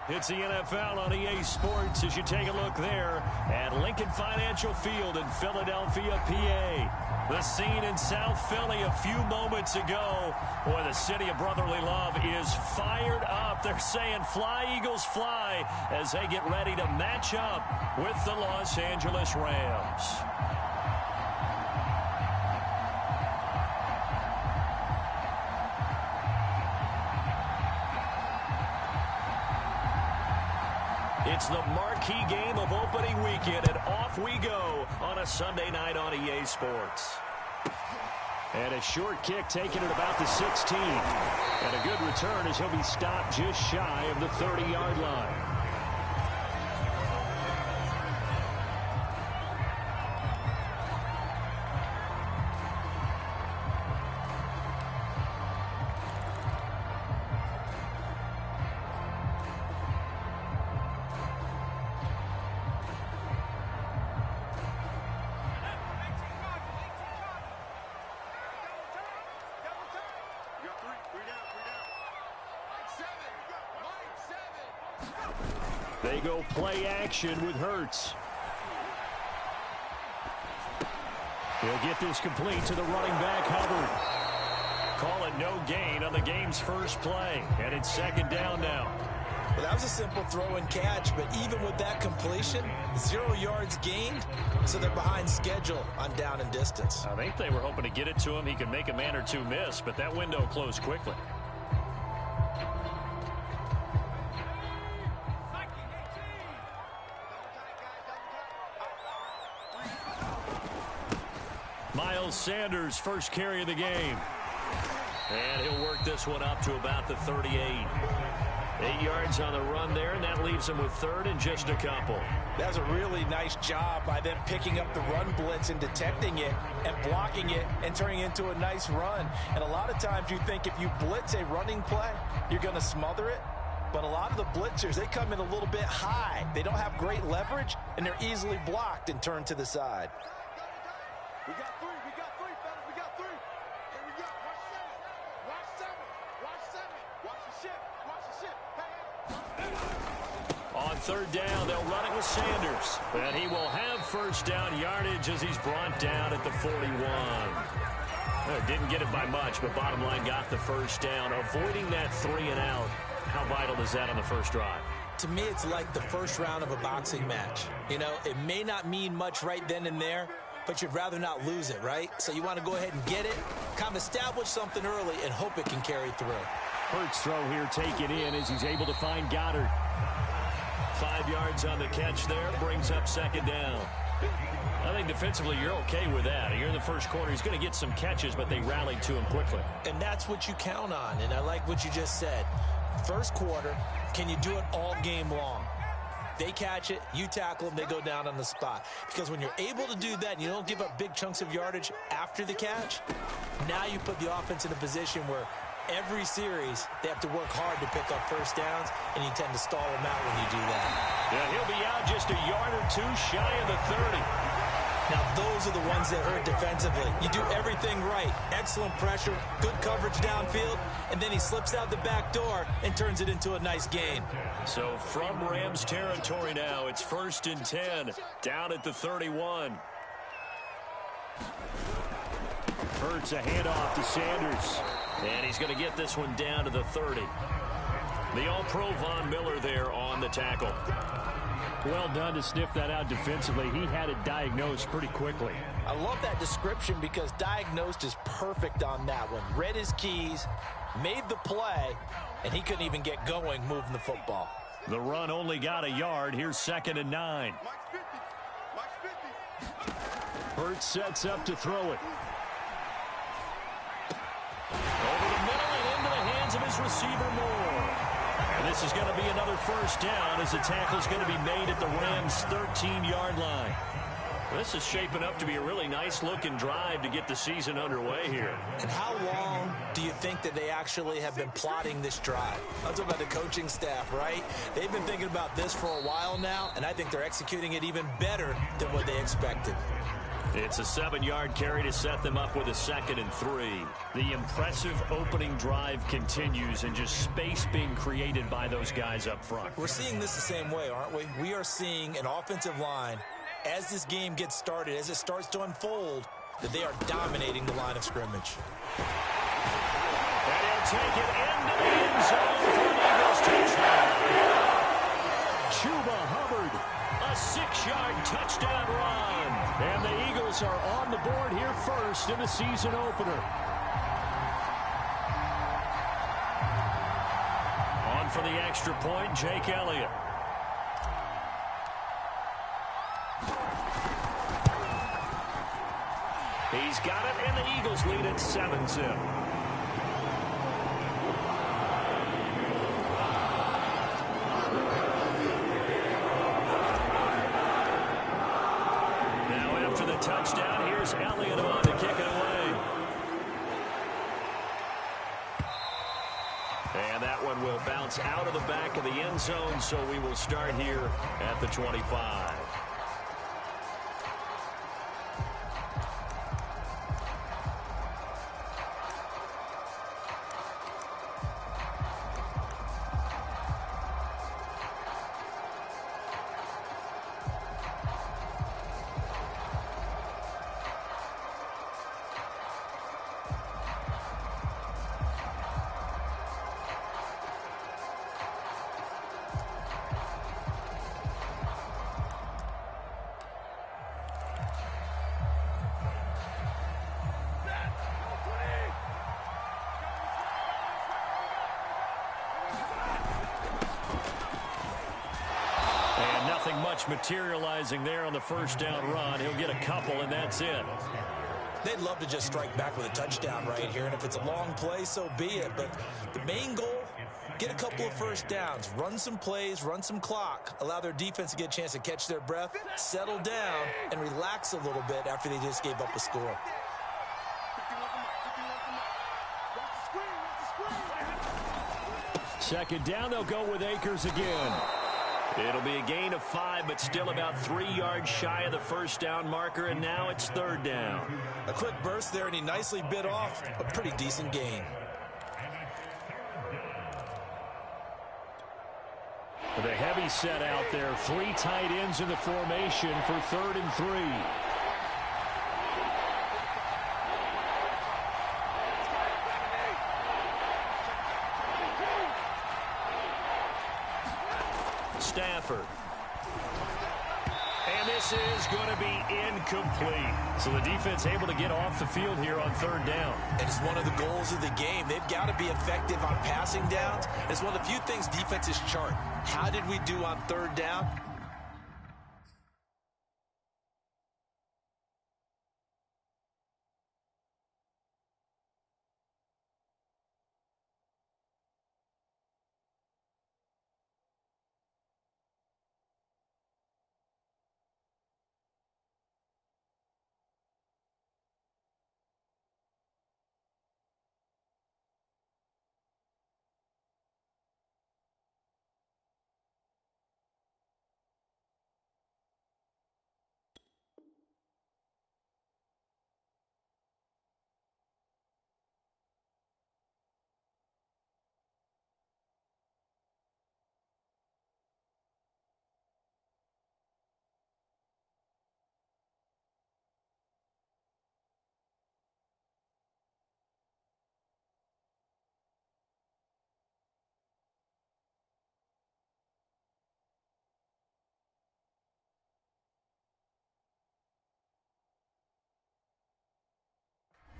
It's the NFL on EA Sports as you take a look there at Lincoln Financial Field in Philadelphia, PA. The scene in South Philly a few moments ago. Boy, the city of brotherly love is fired up. They're saying fly, Eagles, fly as they get ready to match up with the Los Angeles Rams. It's the marquee game of opening weekend, and off we go on a Sunday night on EA Sports. And a short kick taken at about the 16. And a good return as he'll be stopped just shy of the 30-yard line. They go play action with Hurts. He'll get this complete to the running back, Hubbard. Call it no gain on the game's first play. And it's second down now. Well, that was a simple throw and catch, but even with that completion, 0 yards gained, so they're behind schedule on down and distance. I think they were hoping to get it to him. He could make a man or two miss, but that window closed quickly. Miles Sanders, first carry of the game. And he'll work this one up to about the 38. 8 yards on the run there, and that leaves him with third and just a couple. That was a really nice job by them picking up the run blitz and detecting it and blocking it and turning it into a nice run. And a lot of times you think if you blitz a running play, you're going to smother it. But a lot of the blitzers, they come in a little bit high. They don't have great leverage, and they're easily blocked and turned to the side. We got three, fellas, we got three. Here we go, watch seven. Watch the ship. Hey. On third down, they'll run it with Sanders. And he will have first down yardage as he's brought down at the 41. Didn't get it by much, but bottom line got the first down. Avoiding that 3 and out. How vital is that on the first drive? To me, it's like the first round of a boxing match. You know, it may not mean much right then and there, but you'd rather not lose it, right? So you want to go ahead and get it, kind of establish something early, and hope it can carry through. Hurts throw here taken in as he's able to find Goddard. 5 yards on the catch there, brings up second down. I think defensively you're okay with that. You're in the first quarter. He's going to get some catches, but they rallied to him quickly. And that's what you count on, and I like what you just said. First quarter, can you do it all game long? They catch it, you tackle them, they go down on the spot. Because when you're able to do that and you don't give up big chunks of yardage after the catch, now you put the offense in a position where every series they have to work hard to pick up first downs, and you tend to stall them out when you do that. Yeah, he'll be out just a yard or two shy of the 30. Now, those are the ones that hurt defensively. You do everything right. Excellent pressure, good coverage downfield, and then he slips out the back door and turns it into a nice gain. So from Rams territory now, it's 1st and 10, down at the 31. Hurts a handoff to Sanders, and he's going to get this one down to the 30. The All-Pro Von Miller there on the tackle. Well done to sniff that out defensively. He had it diagnosed pretty quickly. I love that description because diagnosed is perfect on that one. Read his keys, made the play, and he couldn't even get going moving the football. The run only got a yard. Here's 2nd and 9. Hurts sets up to throw it. Over the middle and into the hands of his receiver Moore. And this is going to be another first down as the tackle's going to be made at the Rams' 13-yard line. This is shaping up to be a really nice-looking drive to get the season underway here. And how long do you think that they actually have been plotting this drive? I'm talking about the coaching staff, right? They've been thinking about this for a while now, and I think they're executing it even better than what they expected. It's a 7-yard carry to set them up with a 2nd and 3. The impressive opening drive continues and just space being created by those guys up front. We're seeing this the same way, aren't we? We are seeing an offensive line, as this game gets started, as it starts to unfold, that they are dominating the line of scrimmage. And he'll take it into the end zone for an Eagles touchdown. Chuba Hubbard, a 6-yard touchdown run. And the Eagles are on the board here first in the season opener. On for the extra point, Jake Elliott. He's got it, and the Eagles lead at 7-zip. Touchdown. Here's Elliott on to kick it away. And that one will bounce out of the back of the end zone, so we will start here at the 25. Much materializing there on the first down run. He'll get a couple, and that's it. They'd love to just strike back with a touchdown right here, and if it's a long play, so be it. But the main goal, get a couple of first downs, run some plays, run some clock, allow their defense to get a chance to catch their breath, settle down, and relax a little bit after they just gave up a score. Second down, they'll go with Akers again. It'll be a gain of 5, but still about 3 yards shy of the first down marker, and now it's 3rd down. A quick burst there, and he nicely bit off a pretty decent gain. The heavy set out there, 3 tight ends in the formation for 3rd and 3. Stafford. And this is going to be incomplete. So the defense able to get off the field here on 3rd down. And it's one of the goals of the game. They've got to be effective on passing downs. It's one of the few things defenses chart. How did we do on 3rd down?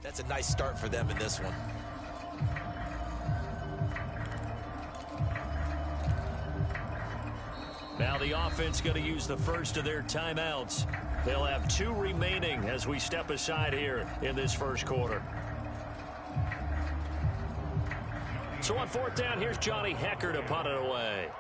That's a nice start for them in this one. Now the offense going to use the first of their timeouts. They'll have 2 remaining as we step aside here in this first quarter. So on 4th down, here's Johnny Hecker to punt it away.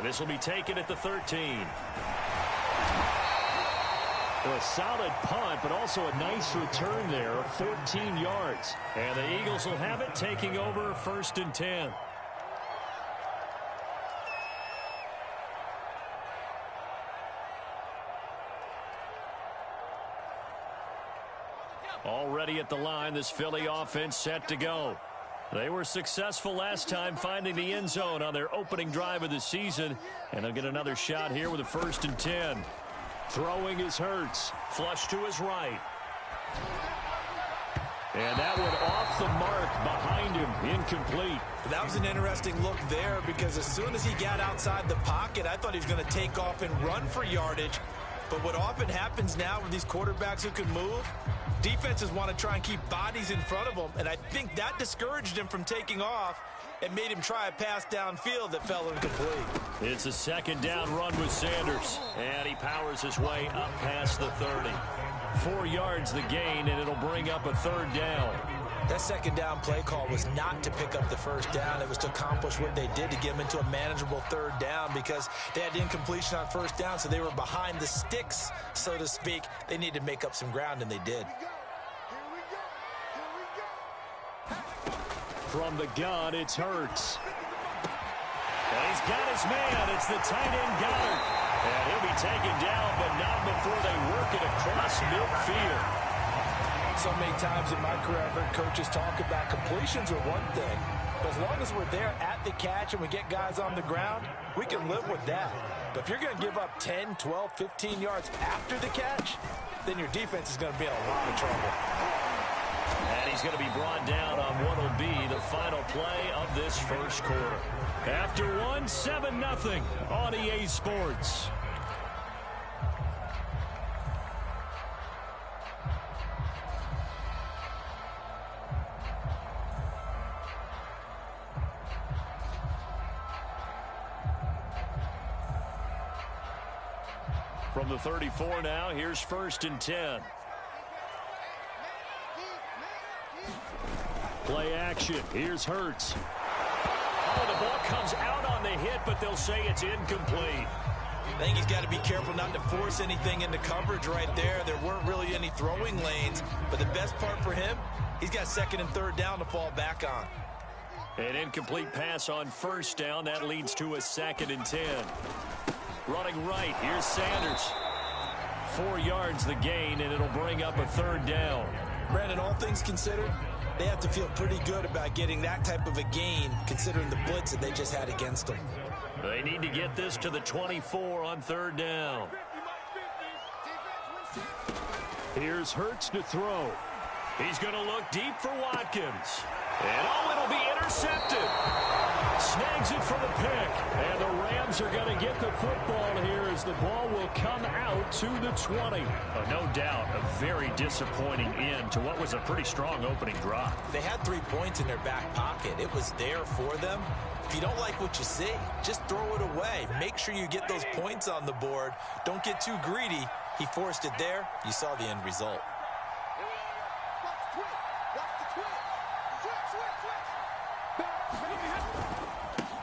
And this will be taken at the 13. Well, a solid punt, but also a nice return there of 14 yards. And the Eagles will have it, taking over 1st and 10. Already at the line, this Philly offense set to go. They were successful last time finding the end zone on their opening drive of the season, and they'll get another shot here with a 1st and 10. Throwing is Hurts. Flush to his right. And that one off the mark behind him. Incomplete. That was an interesting look there because as soon as he got outside the pocket, I thought he was going to take off and run for yardage. But what often happens now with these quarterbacks who can move, defenses want to try and keep bodies in front of them, and I think that discouraged him from taking off and made him try a pass downfield that fell incomplete. It's a 2nd down run with Sanders, and he powers his way up past the 30. 4 yards the gain, and it'll bring up a 3rd down. That 2nd down play call was not to pick up the 1st down. It was to accomplish what they did to get them into a manageable 3rd down because they had incompletion on 1st down, so they were behind the sticks, so to speak. They needed to make up some ground, and they did. From the gun, it's Hurts. And he's got his man. It's the tight end Goddard. And he'll be taken down, but not before they work it across midfield. So many times in my career, I've heard coaches talk about completions are one thing. But as long as we're there at the catch and we get guys on the ground, we can live with that. But if you're going to give up 10, 12, 15 yards after the catch, then your defense is going to be in a lot of trouble. And he's going to be brought down on what will be the final play of this 1st quarter. After 1, 7-0 on EA Sports. From the 34 now, here's 1st and 10. Play action. Here's Hurts. Oh, the ball comes out on the hit, but they'll say it's incomplete. I think he's got to be careful not to force anything into coverage right there. There weren't really any throwing lanes, but the best part for him, he's got 2nd and 3rd down to fall back on. An incomplete pass on 1st down. That leads to a 2nd and 10. Running right, here's Sanders. 4 yards the gain, and it'll bring up a 3rd down. Brandon, all things considered, they have to feel pretty good about getting that type of a gain, considering the blitz that they just had against them. They need to get this to the 24 on 3rd down. Here's Hurts to throw. He's going to look deep for Watkins. And it'll be intercepted. Snags it for the pick. And the Rams are going to get the football here as the ball will come out to the 20. No doubt, a very disappointing end to what was a pretty strong opening drive. They had 3 points in their back pocket. It was there for them. If you don't like what you see, just throw it away. Make sure you get those points on the board. Don't get too greedy. He forced it there. You saw the end result.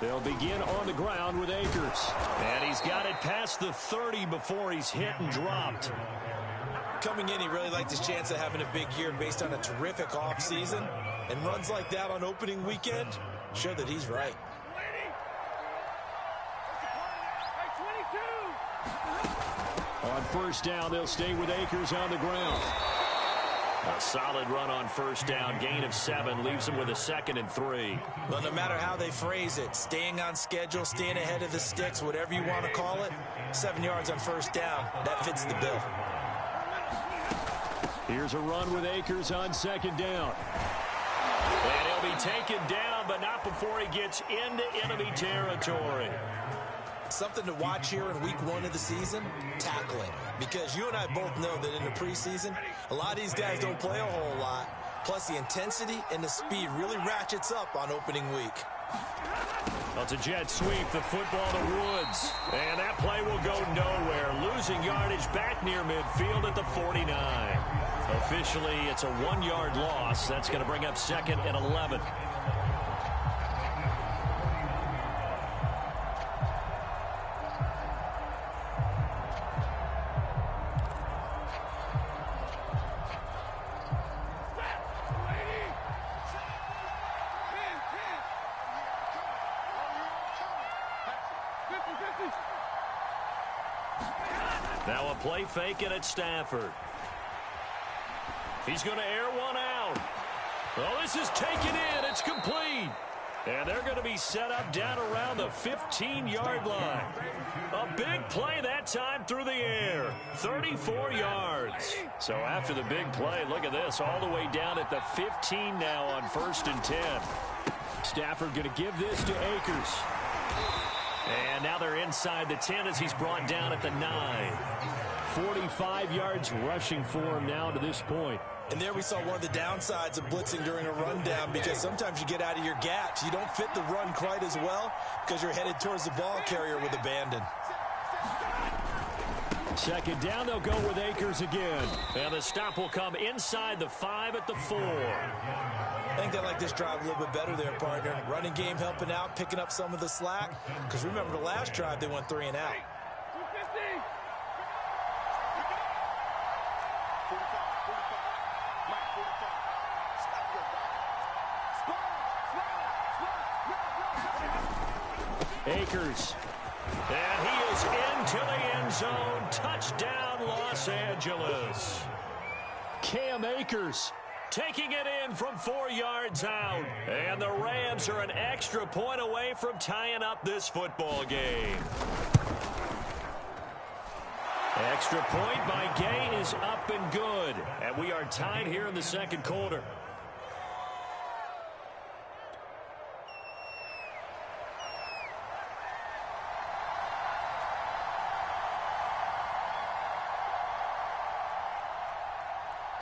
They'll begin on the ground with Akers. And he's got it past the 30 before he's hit and dropped. Coming in, he really liked his chance of having a big year based on a terrific offseason. And runs like that on opening weekend show that he's right. On 1st down, they'll stay with Akers on the ground. A solid run on 1st down, gain of 7, leaves them with a 2nd and 3. Well, no matter how they phrase it, staying on schedule, staying ahead of the sticks, whatever you want to call it, 7 yards on 1st down, that fits the bill. Here's a run with Akers on 2nd down. And he'll be taken down, but not before he gets into enemy territory. Something to watch here in week 1 of the season, tackling. Because you and I both know that in the preseason, a lot of these guys don't play a whole lot. Plus, the intensity and the speed really ratchets up on opening week. Well, it's a jet sweep, the football to Woods. And that play will go nowhere. Losing yardage back near midfield at the 49. Officially, it's a 1-yard loss. That's going to bring up 2nd and 11. Now a play fake and it's Stafford. He's going to air one out. Well, this is taken in. It's complete. And they're going to be set up down around the 15-yard line. A big play that time through the air. 34 yards. So after the big play, look at this. All the way down at the 15 now on 1st and 10. Stafford going to give this to Akers. And now they're inside the 10 as he's brought down at the 9. 45 yards rushing for him now to this point. And there we saw one of the downsides of blitzing during a rundown, because sometimes you get out of your gaps. You don't fit the run quite as well because you're headed towards the ball carrier with abandon. Second down, they'll go with Akers again. And the stop will come inside the 5 at the 4. I think they like this drive a little bit better there, partner. Running game helping out, picking up some of the slack. Because remember the last drive, they went 3 and out. Akers. And he is into the end zone. Touchdown, Los Angeles. Cam Akers taking it in from 4 yards out. And the Rams are an extra point away from tying up this football game. Extra point by Gay is up and good. And we are tied here in the second quarter.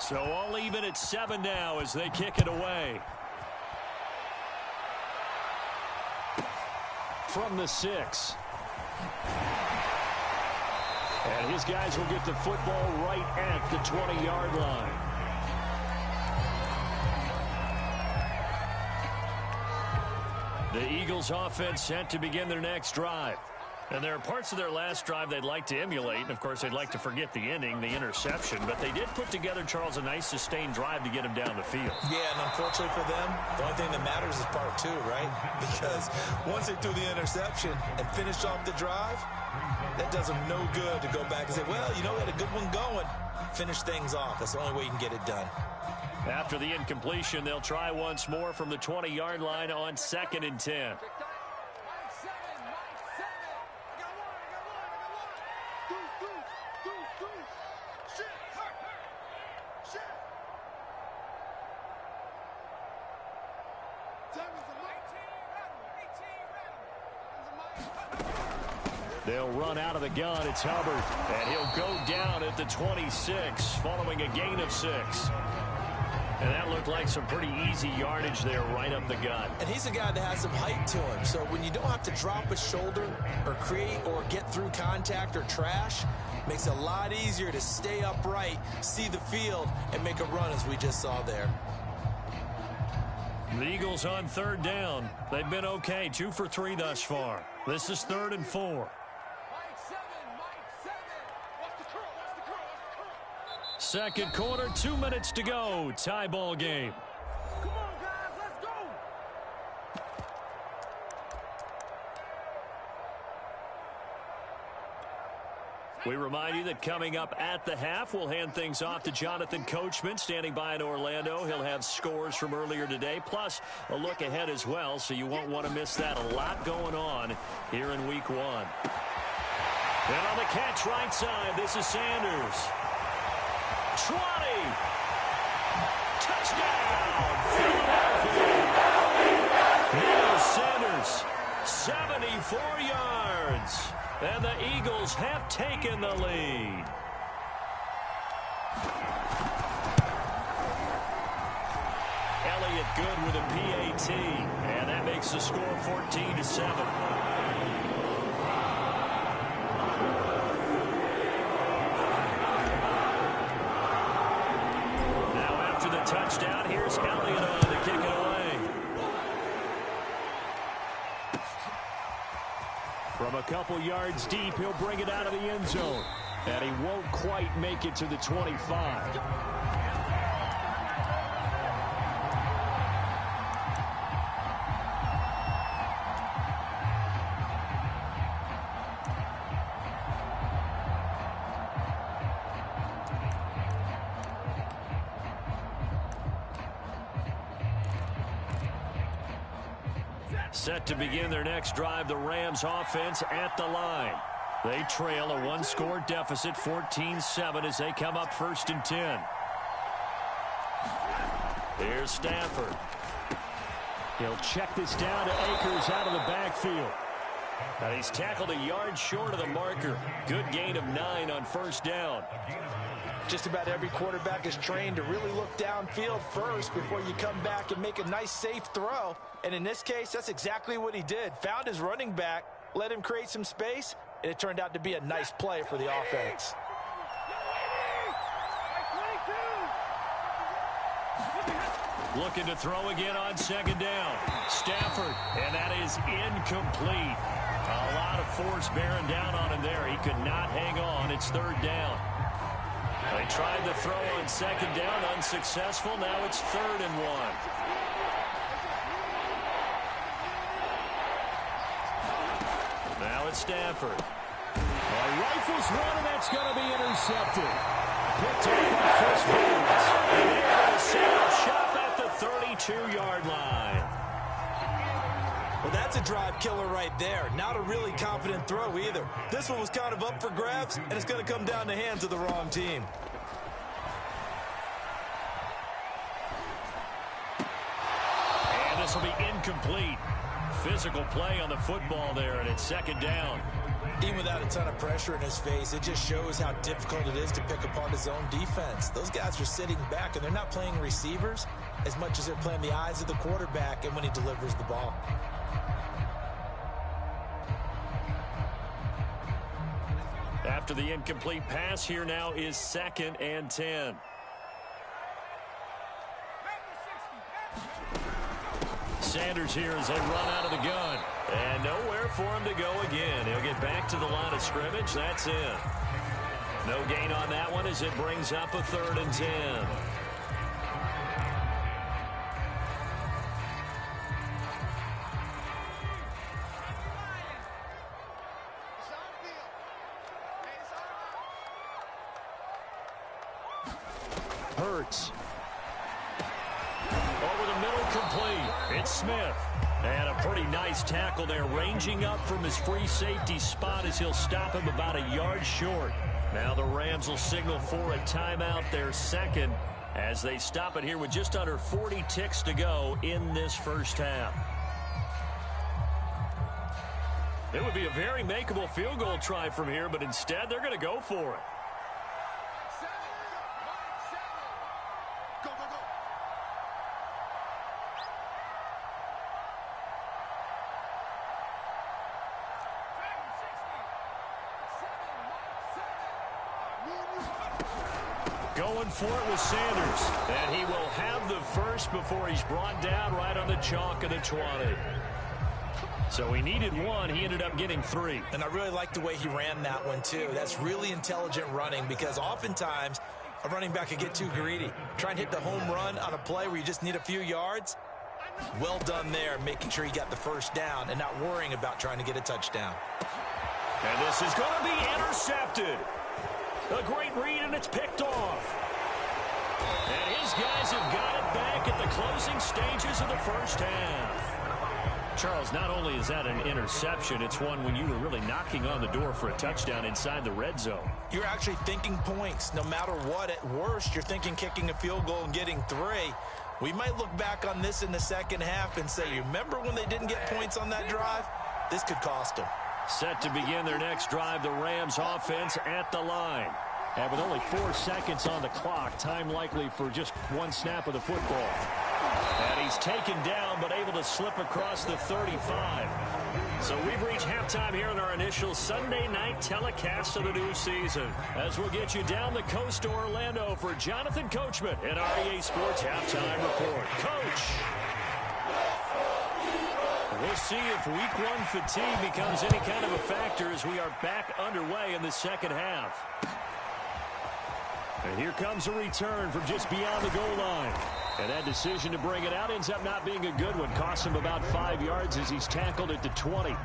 So all even at 7 now as they kick it away. From the 6. And his guys will get the football right at the 20-yard line. The Eagles offense set to begin their next drive. And there are parts of their last drive they'd like to emulate. And, of course, they'd like to forget the ending, the interception. But they did put together, Charles, a nice sustained drive to get him down the field. Yeah, and unfortunately for them, the only thing that matters is part 2, right? Because once they threw the interception and finished off the drive, that does them no good to go back and say, well, you know, we had a good one going. Finish things off. That's the only way you can get it done. After the incompletion, they'll try once more from the 20-yard line on 2nd and 10. They'll run out of the gun. It's Hubbard. And he'll go down at the 26 following a gain of 6. And that looked like some pretty easy yardage there right up the gut. And he's a guy that has some height to him. So when you don't have to drop a shoulder or create or get through contact or trash, makes it a lot easier to stay upright, see the field, and make a run as we just saw there. The Eagles on 3rd down. They've been okay. 2 for 3 thus far. This is 3rd and 4. Second quarter, 2 minutes to go. Tie ball game. Come on, guys, let's go. We remind you that coming up at the half, we'll hand things off to Jonathan Coachman, standing by in Orlando. He'll have scores from earlier today, plus a look ahead as well, so you won't want to miss that. A lot going on here in Week 1. And on the catch right side, this is Sanders. 20. Touchdown, Philadelphia. Here's Sanders, 74 yards. And the Eagles have taken the lead. Elliott good with a PAT. And that makes the score 14-7. Touchdown. Here's Elliott on to kick it away. From a couple yards deep, he'll bring it out of the end zone. And he won't quite make it to the 25. Set to begin their next drive, the Rams offense at the line. They trail a one-score deficit, 14-7, as they come up 1st and 10. Here's Stafford. He'll check this down to Akers out of the backfield. And he's tackled a yard short of the marker. Good gain of 9 on 1st down. Just about every quarterback is trained to really look downfield first before you come back and make a nice, safe throw. And in this case, that's exactly what he did. Found his running back, let him create some space, and it turned out to be a nice play for the offense. Looking to throw again on 2nd down. Stafford, and that is incomplete. A lot of force bearing down on him there. He could not hang on. It's 3rd down. They tried the throw on 2nd down, unsuccessful. Now it's 3rd and 1. Now it's Stafford. Rifles one, and that's going to be intercepted. Picked up on first pass. And they're going to set up shop at the 32-yard line. Well, that's a drive killer right there. Not a really confident throw either. This one was kind of up for grabs, and it's going to come down the hands of the wrong team. And this will be incomplete. Physical play on the football there, and it's 2nd down. Even without a ton of pressure in his face, it just shows how difficult it is to pick apart his own defense. Those guys are sitting back, and they're not playing receivers as much as they're playing the eyes of the quarterback and when he delivers the ball. After the incomplete pass, here now is 2nd and 10. Sanders here as they run out of the gun. And nowhere for him to go again. He'll get back to the line of scrimmage. That's it. No gain on that one as it brings up a 3rd and 10. Hurts. Over the middle, complete. It's Smith. And a pretty nice tackle there, ranging up from his free safety spot as he'll stop him about a yard short. Now the Rams will signal for a timeout, their 2nd, as they stop it here with just under 40 ticks to go in this 1st half. It would be a very makeable field goal try from here, but instead they're going to go for it. Going for it with Sanders. And he will have the first before he's brought down right on the chalk of the 20. So he needed 1. He ended up getting 3. And I really like the way he ran that one, too. That's really intelligent running because oftentimes a running back can get too greedy. Try and hit the home run on a play where you just need a few yards. Well done there, making sure he got the 1st down and not worrying about trying to get a touchdown. And this is going to be intercepted. A great read, and it's picked off. And his guys have got it back at the closing stages of the 1st half. Charles, not only is that an interception, it's one when you were really knocking on the door for a touchdown inside the red zone. You're actually thinking points. No matter what, at worst, you're thinking kicking a field goal and getting 3. We might look back on this in the 2nd half and say, you remember when they didn't get points on that drive? This could cost them. Set to begin their next drive, the Rams offense at the line. And with only 4 seconds on the clock, time likely for just 1 snap of the football. And he's taken down, but able to slip across the 35. So we've reached halftime here in our initial Sunday night telecast of the new season. As we'll get you down the coast to Orlando for Jonathan Coachman in our EA Sports Halftime Report. Coach! We'll see if week 1 fatigue becomes any kind of a factor as we are back underway in the 2nd half. And here comes a return from just beyond the goal line. And that decision to bring it out ends up not being a good one. Costs him about 5 yards as he's tackled at the 20.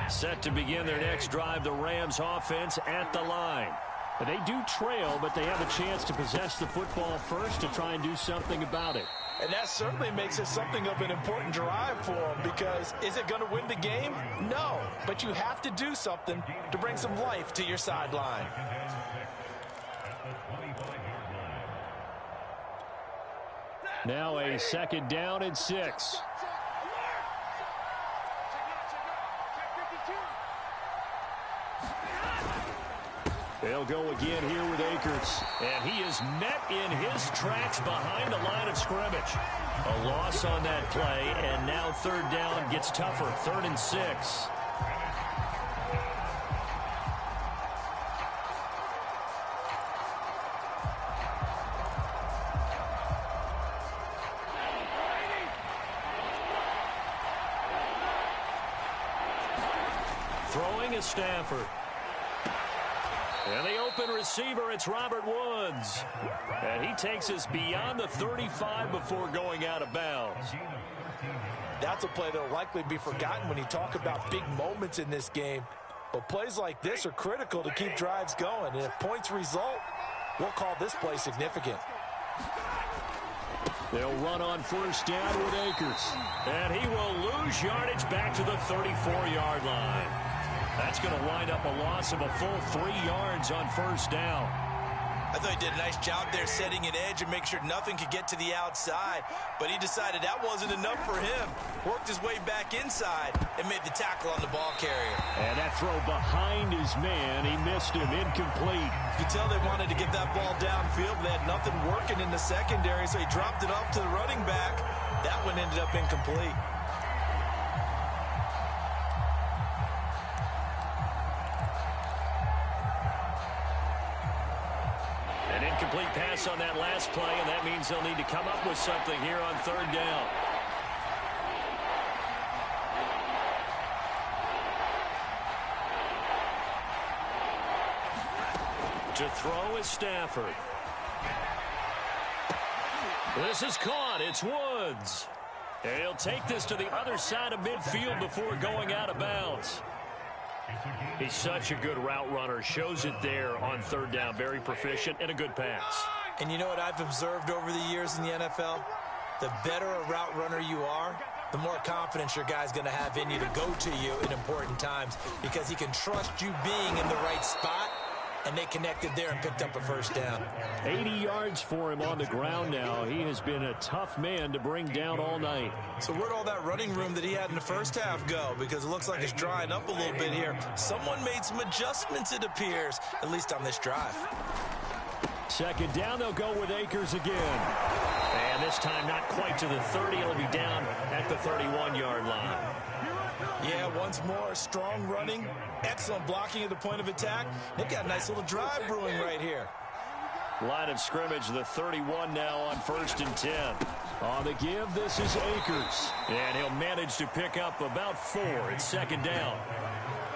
Set to begin their next drive, the Rams offense at the line. They do trail, but they have a chance to possess the football first to try and do something about it. And that certainly makes it something of an important drive for them, because is it going to win the game? No, but you have to do something to bring some life to your sideline. Now a second down and 6. They'll go again here with Akers. And he is met in his tracks behind the line of scrimmage. A loss on that play, and now third down gets tougher. 3rd and 6. Throwing is Stafford. And the open receiver, it's Robert Woods. And he takes us beyond the 35 before going out of bounds. That's a play that will likely be forgotten when you talk about big moments in this game. But plays like this are critical to keep drives going. And if points result, we'll call this play significant. They'll run on first down with Akers. And he will lose yardage back to the 34-yard line. That's going to wind up a loss of a full 3 yards on first down. I thought he did a nice job there setting an edge and make sure nothing could get to the outside. But he decided that wasn't enough for him. Worked his way back inside and made the tackle on the ball carrier. And that throw behind his man, he missed him, incomplete. You could tell they wanted to get that ball downfield. They had nothing working in the secondary, so he dropped it off to the running back. That one ended up incomplete. An incomplete pass on that last play, and that means they'll need to come up with something here on third down. To throw is Stafford. This is caught. It's Woods. And he'll take this to the other side of midfield before going out of bounds. He's such a good route runner. Shows it there on third down. Very proficient and a good pass. And you know what I've observed over the years in the NFL? The better a route runner you are, the more confidence your guy's going to have in you to go to you in important times, because he can trust you being in the right spot, and they connected there and picked up a first down. 80 yards for him on the ground now. He has been a tough man to bring down all night. So where'd all that running room that he had in the first half go? Because it looks like it's drying up a little bit here. Someone made some adjustments, it appears, at least on this drive. Second down, they'll go with Akers again. And this time not quite to the 30. It'll be down at the 31-yard line. Yeah, once more, strong running, excellent blocking at the point of attack. They've got a nice little drive brewing right here. Line of scrimmage, the 31 now on 1st and 10. On the give, this is Akers. And he'll manage to pick up about 4 at second down.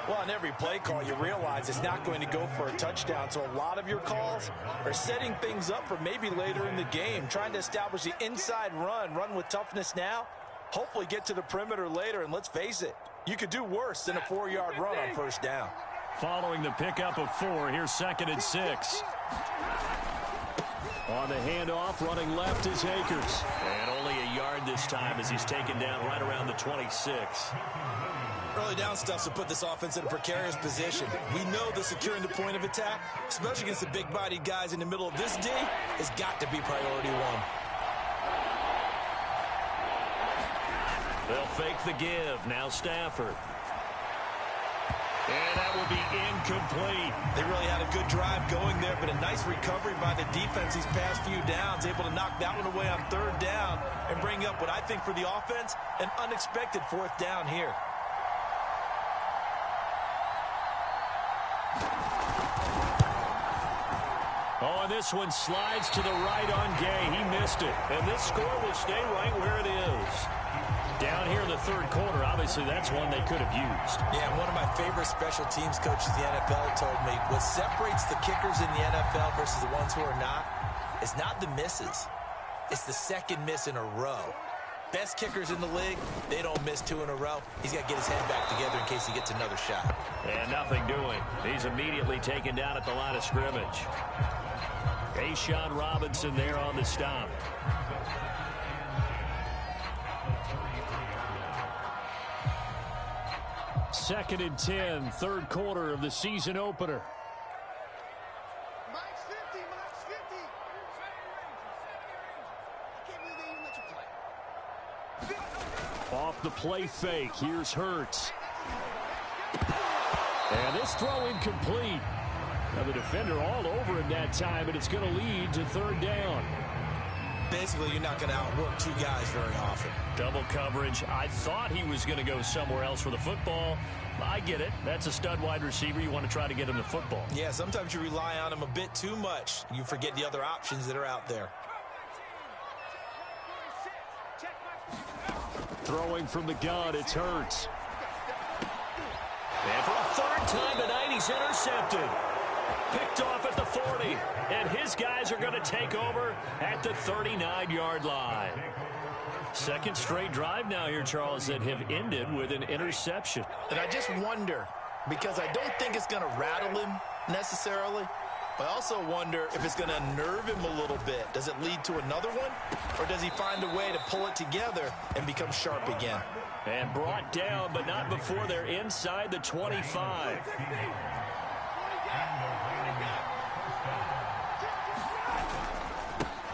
Well, on every play call, you realize it's not going to go for a touchdown. So a lot of your calls are setting things up for maybe later in the game, trying to establish the inside run with toughness now, hopefully get to the perimeter later. And let's face it, you could do worse than a 4-yard run on first down. Following the pickup of 4, here's 2nd and 6. On the handoff, running left is Akers. And only a yard this time as he's taken down right around the 26. Early down stuff to put this offense in a precarious position. We know that securing the point of attack, especially against the big-bodied guys in the middle of this D, has got to be priority 1. They'll fake the give. Now Stafford. And that will be incomplete. They really had a good drive going there, but a nice recovery by the defense these past few downs, able to knock that one away on third down and bring up what I think for the offense, an unexpected 4th down here. Oh, and this one slides to the right on Gay. He missed it. And this score will stay right where it is. Down here in the third quarter, obviously that's one they could have used. Yeah, one of my favorite special teams coaches in the NFL told me what separates the kickers in the NFL versus the ones who are not is not the misses. It's the second miss in a row. Best kickers in the league, they don't miss 2 in a row. He's got to get his head back together in case he gets another shot. And nothing doing. He's immediately taken down at the line of scrimmage. Ashawn Robinson there on the stop. Second and 10, third quarter of the season opener. Max 50, Max 50. I can't believe they even let you play. Off the play fake, here's Hurts. And this throw incomplete. Now the defender all over him that time, and it's going to lead to third down. Basically, you're not going to outwork 2 guys very often. Double coverage. I thought he was going to go somewhere else for the football. I get it. That's a stud wide receiver. You want to try to get him the football. Yeah, sometimes you rely on him a bit too much. You forget the other options that are out there. Throwing from the gun, it's Hurts. And for a third time tonight, he's intercepted. Picked off at the 40, and his guys are going to take over at the 39-yard line. Second straight drive now here, Charles, that have ended with an interception. And I just wonder, because I don't think it's going to rattle him necessarily, but I also wonder if it's going to unnerve him a little bit. Does it lead to another one, or does he find a way to pull it together and become sharp again? And brought down, but not before they're inside the 25.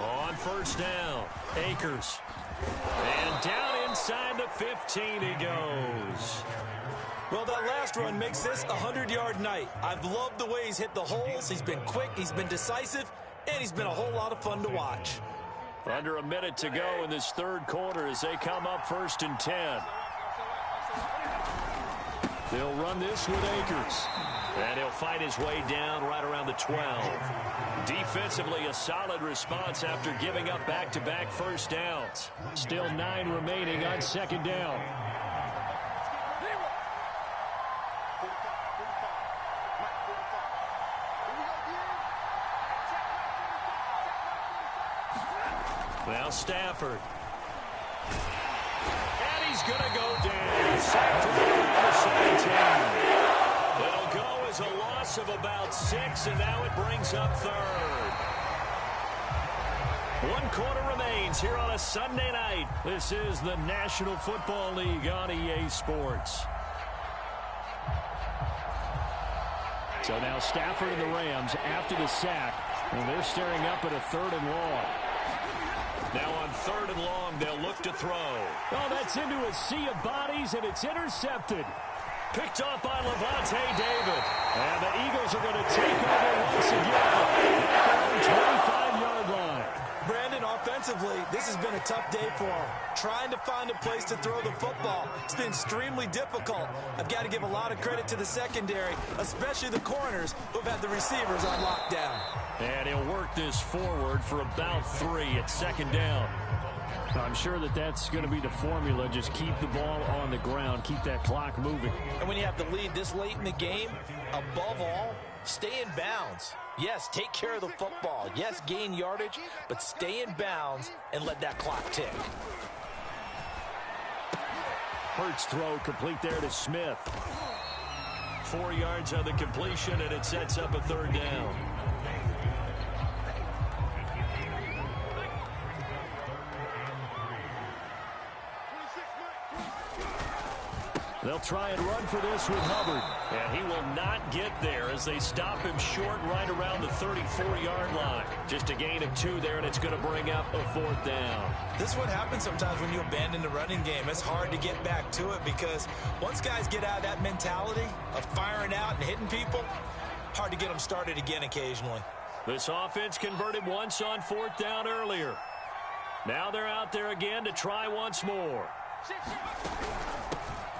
On first down, Akers. And down inside the 15 he goes. Well, that last run makes this a 100-yard night. I've loved the way he's hit the holes. He's been quick, he's been decisive, and he's been a whole lot of fun to watch. Under a minute to go in this third quarter as they come up first and 10. They'll run this with Akers. And he'll fight his way down right around the 12. Defensively, a solid response after giving up back-to-back first downs. Still 9 remaining on second down. Now Stafford. And he's going to go down. Sacked around the 17. It'll go as a loss of about 6, and now it brings up third. 1 quarter remains here on a Sunday night. This is the National Football League on EA Sports. So now Stafford and the Rams after the sack, and they're staring up at a 3rd and long. Now on 3rd and long, they'll look to throw. Oh, that's into a sea of bodies, and it's intercepted. Picked off by Levante David. And the Eagles are going to take over once again at their own 25-yard line. Brandon, offensively, this has been a tough day for him. Trying to find a place to throw the football. It's been extremely difficult. I've got to give a lot of credit to the secondary, especially the corners who've had the receivers on lockdown. And he'll work this forward for about 3 at second down. I'm sure that that's going to be the formula. Just keep the ball on the ground. Keep that clock moving. And when you have the lead this late in the game, above all, stay in bounds. Yes, take care of the football. Yes, gain yardage, but stay in bounds and let that clock tick. Hurts throw complete there to Smith. 4 yards on the completion, and it sets up a 3rd down. They'll try and run for this with Hubbard. And he will not get there as they stop him short right around the 34-yard line. Just a gain of 2 there, and it's going to bring up a 4th down. This is what happens sometimes when you abandon the running game. It's hard to get back to it because once guys get out of that mentality of firing out and hitting people, hard to get them started again occasionally. This offense converted once on 4th down earlier. Now they're out there again to try once more.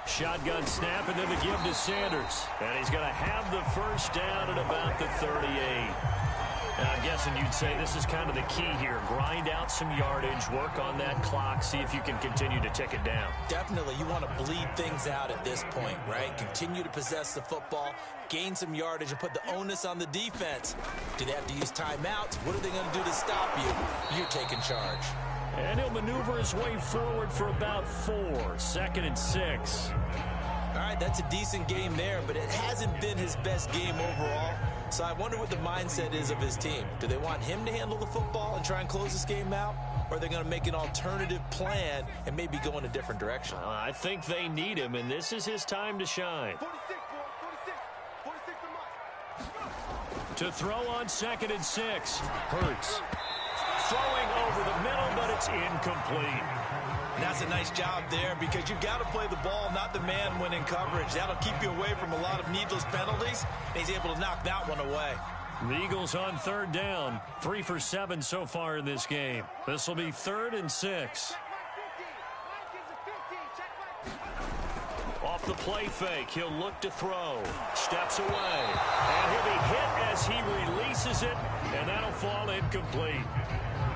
Shotgun snap, and then the give to Sanders. And he's going to have the first down at about the 38. And I'm guessing you'd say this is kind of the key here. Grind out some yardage, work on that clock, see if you can continue to tick it down. Definitely. You want to bleed things out at this point, right? Continue to possess the football, gain some yardage, and put the onus on the defense. Do they have to use timeouts? What are they going to do to stop you? You're taking charge. And he'll maneuver his way forward for about 4. 2nd and 6. All right, that's a decent game there, but it hasn't been his best game overall. So I wonder what the mindset is of his team. Do they want him to handle the football and try and close this game out? Or are they going to make an alternative plan and maybe go in a different direction? I think they need him, and this is his time to shine. 46, boy, 46 to Mike. To throw on 2nd and 6. Hurts. Throwing over the middle, but it's incomplete. And that's a nice job there because you've got to play the ball, not the man when in coverage. That'll keep you away from a lot of needless penalties, and he's able to knock that one away. The Eagles on 3rd down. 3 for 7 so far in this game. This will be 3rd and 6. Off the play fake, he'll look to throw. Steps away. And he'll be hit as he releases it, and that'll fall incomplete.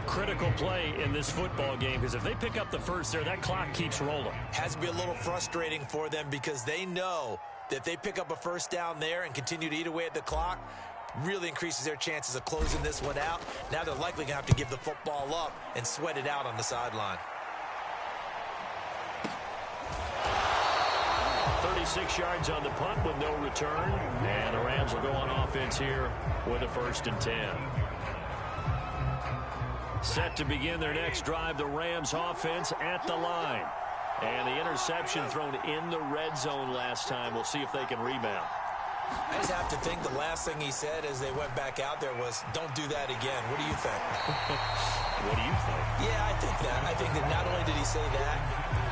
Critical play in this football game because if they pick up the first there, that clock keeps rolling. Has to be a little frustrating for them because they know that if they pick up a first down there and continue to eat away at the clock, really increases their chances of closing this one out. Now they're likely going to have to give the football up and sweat it out on the sideline. 36 yards on the punt with no return. And the Rams will go on offense here with a 1st and 10. Set to begin their next drive, the Rams offense at the line. And the interception thrown in the red zone last time. We'll see if they can rebound. I just have to think the last thing he said as they went back out there was, don't do that again. What do you think? What do you think? Yeah, I think that. I think that not only did he say that,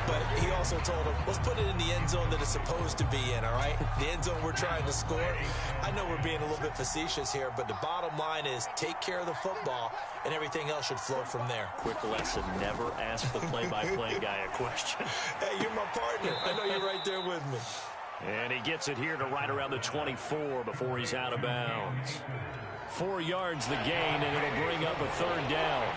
but he also told him, let's put it in the end zone that it's supposed to be in, all right? The end zone we're trying to score. I know we're being a little bit facetious here, but the bottom line is take care of the football, and everything else should flow from there. Quick lesson, never ask the play-by-play guy a question. Hey, you're my partner. I know you're right there with me. And he gets it here to right around the 24 before he's out of bounds. 4 yards the gain, and it'll bring up a 3rd down.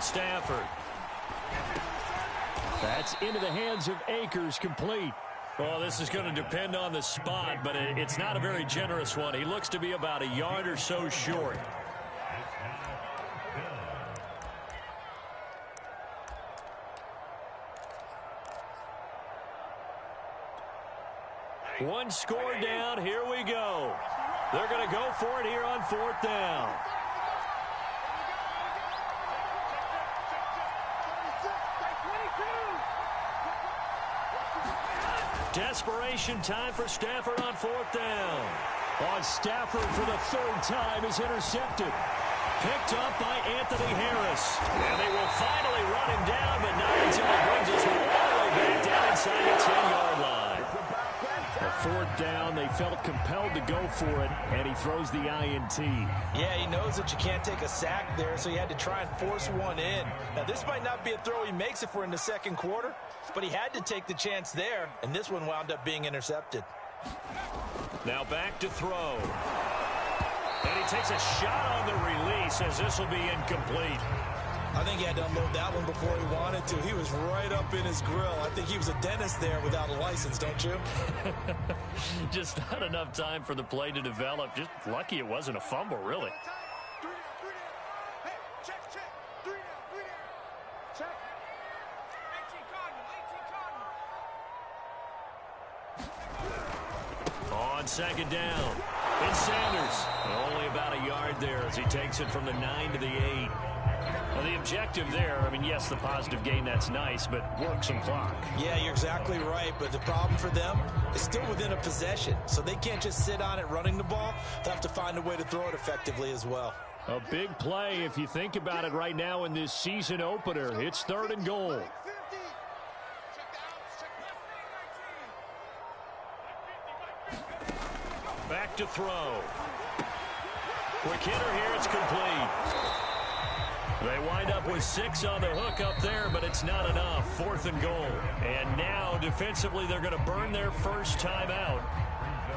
Stafford. That's into the hands of Akers, complete. Well, this is going to depend on the spot, but it's not a very generous one. He looks to be about a yard or so short. One score down. Here we go. They're going to go for it here on 4th down. Desperation time for Stafford on 4th down. On Stafford for the 3rd time is intercepted. Picked up by Anthony Harris. And they will finally run him down, but not until he brings us all the way back down inside the 10-yard line. A 4th down, they felt compelled to go for it, and he throws the INT. Yeah, he knows that you can't take a sack there, so he had to try and force one in. Now, this might not be a throw he makes if we're in the 2nd quarter, but he had to take the chance there, and this one wound up being intercepted. Now back to throw. And he takes a shot on the release as this will be incomplete. I think he had to unload that one before he wanted to. He was right up in his grill. I think he was a dentist there without a license, don't you? Just not enough time for the play to develop. Just lucky it wasn't a fumble, really. 3 down. Hey, check. 3 down. Check. 18 Cardinal. On 2nd down, it's Sanders. Only about a yard there as he takes it from the 9 to the 8. Well, the objective there, I mean, yes, the positive gain, that's nice, but work some clock. Yeah, you're exactly right, but the problem for them is still within a possession, so they can't just sit on it running the ball. They'll have to find a way to throw it effectively as well. A big play, if you think about it right now in this season opener. It's 3rd and goal. Back to throw. Quick hitter here, it's complete. They wind up with 6 on the hook up there, but it's not enough. 4th and goal. And now, defensively, they're going to burn their first time out.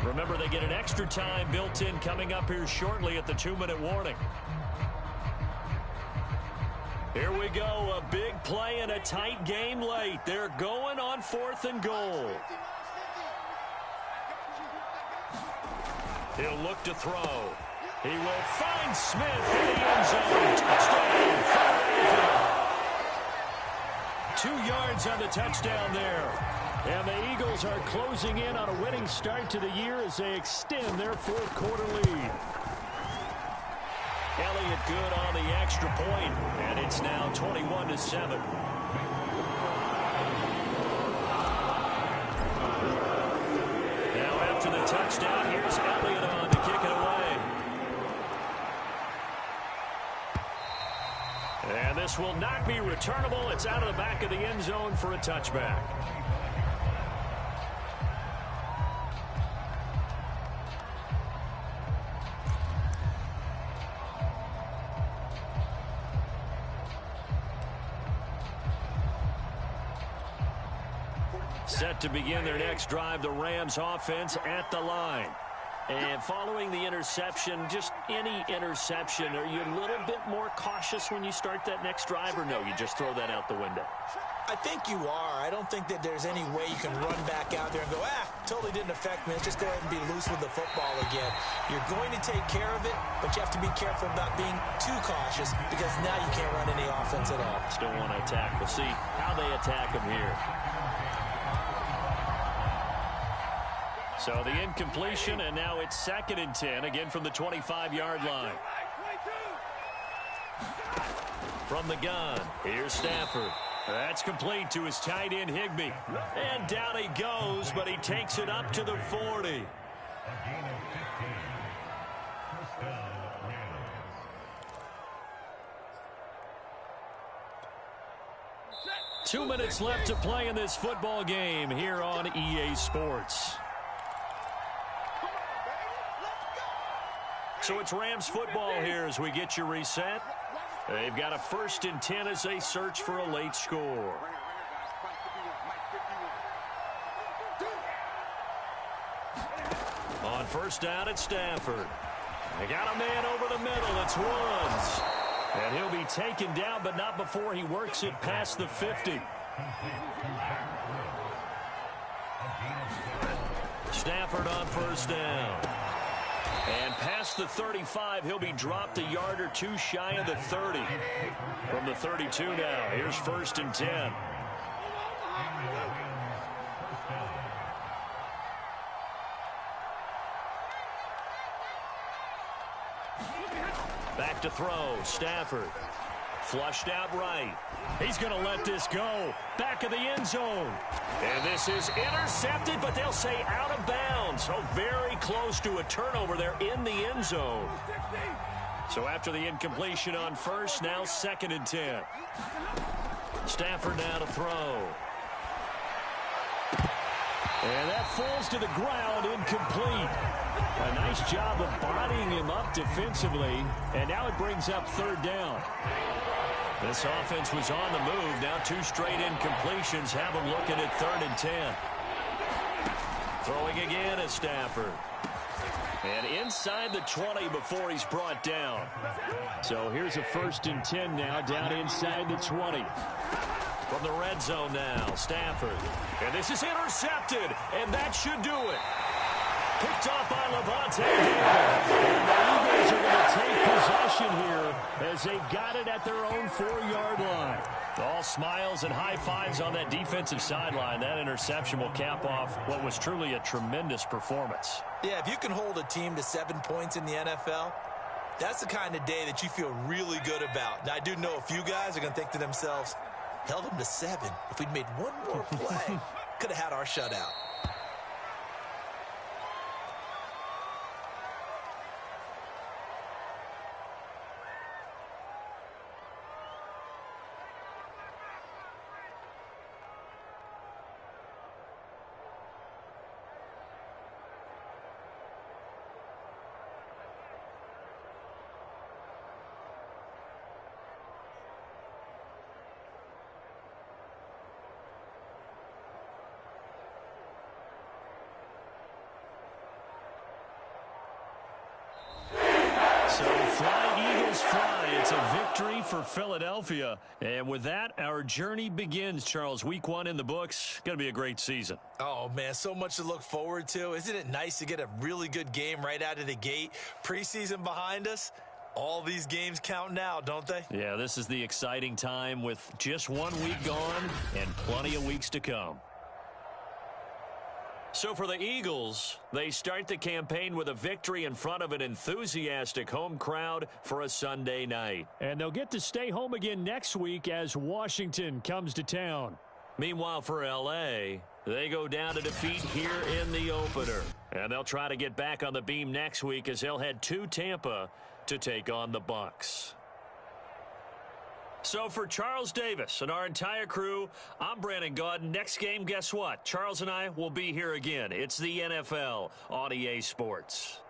Remember, they get an extra time built in coming up here shortly at the 2-minute warning. Here we go, a big play and a tight game late. They're going on 4th and goal. He'll look to throw. He will find Smith in the end zone. Touchdown, Philadelphia. 2 yards on the touchdown there. And the Eagles are closing in on a winning start to the year as they extend their fourth quarter lead. Elliott good on the extra point, and it's now 21-7. Now after the touchdown, here's Elliott on to kick it away. And this will not be returnable. It's out of the back of the end zone for a touchback. Set to begin their next drive, the Rams offense at the line. And following the interception, just any interception, are you a little bit more cautious when you start that next drive, or no, you just throw that out the window? I think you are. I don't think that there's any way you can run back out there and go, totally didn't affect me. Let's just go ahead and be loose with the football again. You're going to take care of it, but you have to be careful about being too cautious because now you can't run any offense at all. Still want to attack. We'll see how they attack him here. So the incompletion, and now it's 2nd and 10, again from the 25-yard line. From the gun, here's Stafford. That's complete to his tight end, Higbee. And down he goes, but he takes it up to the 40. Two minutes left to play in this football game here on EA Sports. So it's Rams football here as we get you reset. They've got a 1st and 10 as they search for a late score. On 1st down, it's Stafford. They got a man over the middle. It's Woods. And he'll be taken down, but not before he works it past the 50. Stafford on 1st down. And past the 35, he'll be dropped a yard or two shy of the 30. From the 32 now, here's 1st and 10. Back to throw, Stafford. Flushed out right. He's going to let this go. Back of the end zone. And this is intercepted, but they'll say out of bounds. So very close to a turnover there in the end zone. So after the incompletion on 1st, now 2nd and 10. Stafford now to throw. And that falls to the ground, incomplete. A nice job of bodying him up defensively. And now it brings up 3rd down. This offense was on the move. Now 2 straight incompletions have them looking at 3rd and 10. Throwing again is Stafford. And inside the 20 before he's brought down. So here's a 1st and 10 now down inside the 20. From the red zone now, Stafford. And this is intercepted, and that should do it. Picked off by Levante David. And the Eagles are going to take possession here as they've got it at their own 4-yard line. All smiles and high fives on that defensive sideline. That interception will cap off what was truly a tremendous performance. Yeah, if you can hold a team to 7 points in the NFL, that's the kind of day that you feel really good about. Now, I do know a few guys are going to think to themselves, held them to 7. If we'd made one more play, could have had our shutout. Eagles fly. It's a victory for Philadelphia. And with that, our journey begins, Charles. Week 1 in the books. Going to be a great season. Oh, man, so much to look forward to. Isn't it nice to get a really good game right out of the gate? Preseason behind us. All these games count now, don't they? Yeah, this is the exciting time with just 1 week gone and plenty of weeks to come. So for the Eagles, they start the campaign with a victory in front of an enthusiastic home crowd for a Sunday night. And they'll get to stay home again next week as Washington comes to town. Meanwhile, for L.A., they go down to defeat here in the opener. And they'll try to get back on the beam next week as they'll head to Tampa to take on the Bucs. So for Charles Davis and our entire crew, I'm Brandon Gaudin. Next game, guess what? Charles and I will be here again. It's the NFL on EA Sports.